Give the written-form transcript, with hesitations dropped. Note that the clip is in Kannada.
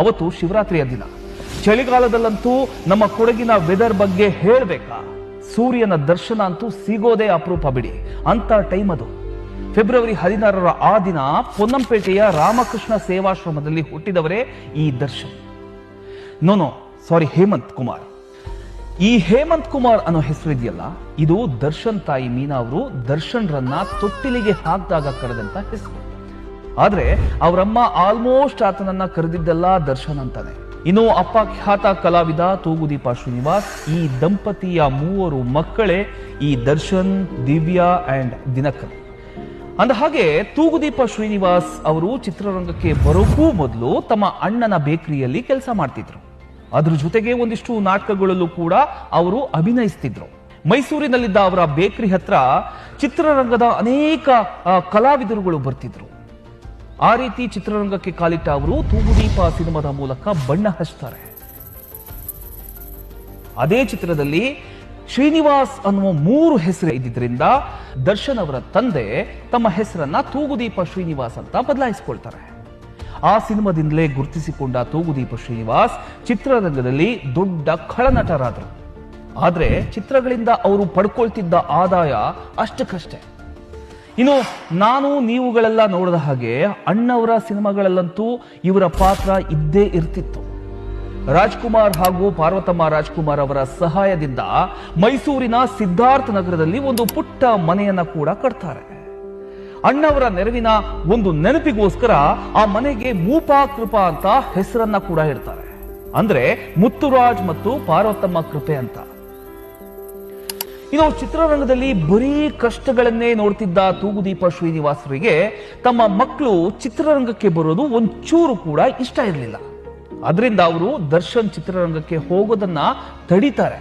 ಅವತ್ತು ಶಿವರಾತ್ರಿಯ ದಿನ. ಚಳಿಗಾಲದಲ್ಲಂತೂ ನಮ್ಮ ಕೊಡಗಿನ ವೆದರ್ ಬಗ್ಗೆ ಹೇಳಬೇಕಾ? ಸೂರ್ಯನ ದರ್ಶನ ಅಂತೂ ಸಿಗೋದೇ ಅಪರೂಪ ಬಿಡಿ, ಅಂತ ಟೈಮ್ ಅದು. ಫೆಬ್ರವರಿ 16ರ ಆ ದಿನ ಪೊನ್ನಂಪೇಟೆಯ ರಾಮಕೃಷ್ಣ ಸೇವಾಶ್ರಮದಲ್ಲಿ ಹುಟ್ಟಿದವರೇ ಈ ದರ್ಶನ್. ಸಾರಿ, ಹೇಮಂತ್ ಕುಮಾರ್. ಈ ಹೇಮಂತ್ ಕುಮಾರ್ ಅನ್ನೋ ಹೆಸರು ಇದೆಯಲ್ಲ, ಇದು ದರ್ಶನ್ ತಾಯಿ ಮೀನಾ ಅವರು ದರ್ಶನ್ ರನ್ನ ತೊಟ್ಟಿಲಿಗೆ ಹಾಕಿದಾಗ ಕರೆದಂತ ಹೆಸರು. ಆದ್ರೆ ಅವರಮ್ಮ ಆಲ್ಮೋಸ್ಟ್ ಆತನನ್ನ ಕರೆದಿದ್ದಲ್ಲ ದರ್ಶನ್ ಅಂತಾನೆ. ಇನ್ನು ಅಪ್ಪ ಖ್ಯಾತ ಕಲಾವಿದ ತೂಗುದೀಪ ಶ್ರೀನಿವಾಸ್. ಈ ದಂಪತಿಯ 3 ಮಕ್ಕಳೇ ಈ ದರ್ಶನ್, ದಿವ್ಯಾ ಅಂಡ್ ದಿನಕರ್. ಅಂದ ಹಾಗೆ ತೂಗುದೀಪ ಶ್ರೀನಿವಾಸ್ ಅವರು ಚಿತ್ರರಂಗಕ್ಕೆ ಬರೋಕ್ಕೂ ಮೊದಲು ತಮ್ಮ ಅಣ್ಣನ ಬೇಕರಿಯಲ್ಲಿ ಕೆಲಸ ಮಾಡ್ತಿದ್ರು. ಅದ್ರ ಜೊತೆಗೆ ಒಂದಿಷ್ಟು ನಾಟಕಗಳಲ್ಲೂ ಕೂಡ ಅವರು ಅಭಿನಯಿಸ್ತಿದ್ರು. ಮೈಸೂರಿನಲ್ಲಿದ್ದ ಅವರ ಬೇಕರಿ ಹತ್ರ ಚಿತ್ರರಂಗದ ಅನೇಕ ಕಲಾವಿದರುಗಳು ಬರ್ತಿದ್ರು. ಆ ರೀತಿ ಚಿತ್ರರಂಗಕ್ಕೆ ಕಾಲಿಟ್ಟ ಅವರು ತೂಗುದೀಪ ಸಿನಿಮಾದ ಮೂಲಕ ಬಣ್ಣ ಹಚ್ತಾರೆ. ಅದೇ ಚಿತ್ರದಲ್ಲಿ ಶ್ರೀನಿವಾಸ್ ಅನ್ನುವ 3 ಹೆಸರು ಇದ್ದಿದ್ರಿಂದ ದರ್ಶನ್ ಅವರ ತಂದೆ ತಮ್ಮ ಹೆಸರನ್ನ ತೂಗುದೀಪ ಶ್ರೀನಿವಾಸ್ ಅಂತ ಬದಲಾಯಿಸಿಕೊಳ್ತಾರೆ. ಆ ಸಿನಿಮಾದಿಂದಲೇ ಗುರುತಿಸಿಕೊಂಡ ತೂಗುದೀಪ ಶ್ರೀನಿವಾಸ್ ಚಿತ್ರರಂಗದಲ್ಲಿ ದೊಡ್ಡ ಖಳನಟರಾದರು. ಆದ್ರೆ ಚಿತ್ರಗಳಿಂದ ಅವರು ಪಡ್ಕೊಳ್ತಿದ್ದ ಆದಾಯ ಅಷ್ಟಕ್ಕಷ್ಟೇ. ಇನ್ನು ನಾನು ನೀವುಗಳೆಲ್ಲ ನೋಡಿದ ಹಾಗೆ ಅಣ್ಣವರ ಸಿನಿಮಾಗಳಲ್ಲಂತೂ ಇವರ ಪಾತ್ರ ಇದ್ದೇ ಇರ್ತಿತ್ತು. ರಾಜ್ಕುಮಾರ್ ಹಾಗೂ ಪಾರ್ವತಮ್ಮ ರಾಜ್ಕುಮಾರ್ ಅವರ ಸಹಾಯದಿಂದ ಮೈಸೂರಿನ ಸಿದ್ಧಾರ್ಥ ನಗರದಲ್ಲಿ ಒಂದು ಪುಟ್ಟ ಮನೆಯನ್ನ ಕೂಡ ಕಟ್ತಾರೆ. ಅಣ್ಣವರ ನೆರವಿನ ಒಂದು ನೆನಪಿಗೋಸ್ಕರ ಆ ಮನೆಗೆ ಮೂಪಾ ಕೃಪಾ ಅಂತ ಹೆಸರನ್ನ ಕೂಡ ಇಡ್ತಾರೆ. ಅಂದ್ರೆ ಮುತ್ತುರಾಜ್ ಮತ್ತು ಪಾರ್ವತಮ್ಮ ಕೃಪೆ ಅಂತ. ಇನ್ನು ಚಿತ್ರರಂಗದಲ್ಲಿ ಬರೀ ಕಷ್ಟಗಳನ್ನೇ ನೋಡ್ತಿದ್ದ ತೂಗುದೀಪ ಶ್ರೀನಿವಾಸರಿಗೆ ತಮ್ಮ ಮಕ್ಕಳು ಚಿತ್ರರಂಗಕ್ಕೆ ಬರೋದು ಒಂಚೂರು ಕೂಡ ಇಷ್ಟ ಇರಲಿಲ್ಲ. ಅದರಿಂದ ಅವರು ದರ್ಶನ್ ಚಿತ್ರರಂಗಕ್ಕೆ ಹೋಗೋದನ್ನ ತಡೀತಾರೆ.